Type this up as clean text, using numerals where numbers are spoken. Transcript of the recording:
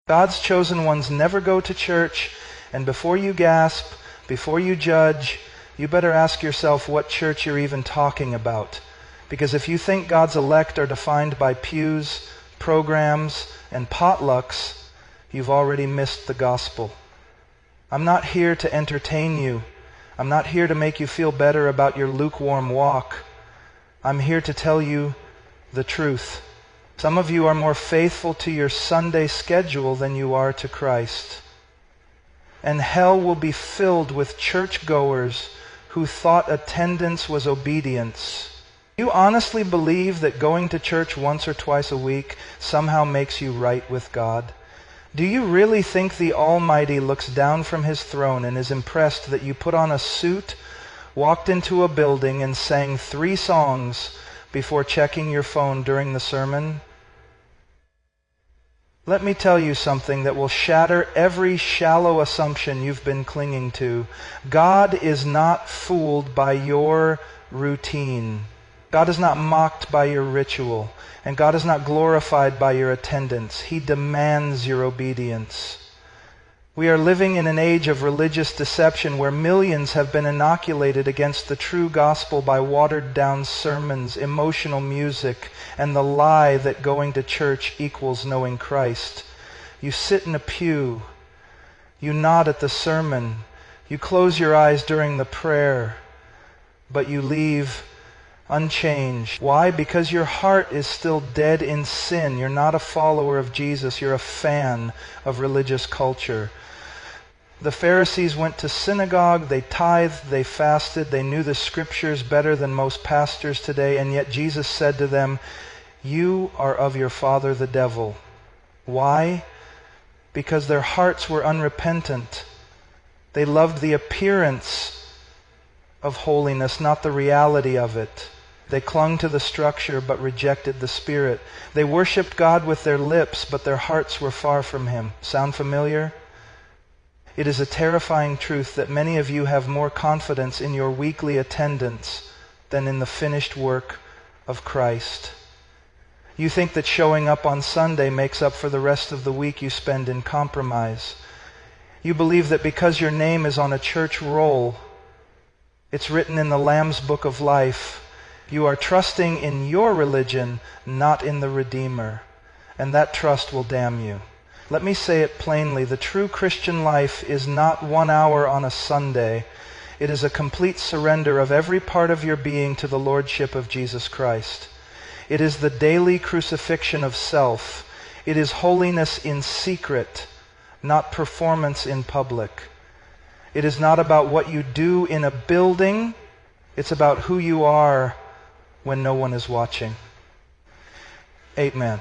God's chosen ones never go to church, and before you gasp, before you judge, you better ask yourself what church you're even talking about. Because if you think God's elect are defined by pews, programs, and potlucks, you've already missed the gospel. I'm not here to entertain you. I'm not here to make you feel better about your lukewarm walk. I'm here to tell you the truth. Some of you are more faithful to your Sunday schedule than you are to Christ. And hell will be filled with churchgoers who thought attendance was obedience. Do you honestly believe that going to church once or twice a week somehow makes you right with God? Do you really think the Almighty looks down from His throne and is impressed that you put on a suit, walked into a building, and sang 3 songs before checking your phone during the sermon? Let me tell you something that will shatter every shallow assumption you've been clinging to. God is not fooled by your routine. God is not mocked by your ritual. And God is not glorified by your attendance. He demands your obedience. We are living in an age of religious deception where millions have been inoculated against the true gospel by watered-down sermons, emotional music, and the lie that going to church equals knowing Christ. You sit in a pew. You nod at the sermon. You close your eyes during the prayer. But you leave unchanged. Why? Because your heart is still dead in sin. You're not a follower of Jesus. You're a fan of religious culture. The Pharisees went to synagogue, they tithed, they fasted, they knew the scriptures better than most pastors today, and yet Jesus said to them, "You are of your father the devil." Why? Because their hearts were unrepentant. They loved the appearance of holiness, not the reality of it. They clung to the structure but rejected the Spirit. They worshiped God with their lips, but their hearts were far from Him. Sound familiar? It is a terrifying truth that many of you have more confidence in your weekly attendance than in the finished work of Christ. You think that showing up on Sunday makes up for the rest of the week you spend in compromise. You believe that because your name is on a church roll, it's written in the Lamb's Book of Life, you are trusting in your religion, not in the Redeemer. And that trust will damn you. Let me say it plainly. The true Christian life is not 1 hour on a Sunday. It is a complete surrender of every part of your being to the Lordship of Jesus Christ. It is the daily crucifixion of self. It is holiness in secret, not performance in public. It is not about what you do in a building. It's about who you are when no one is watching. Amen.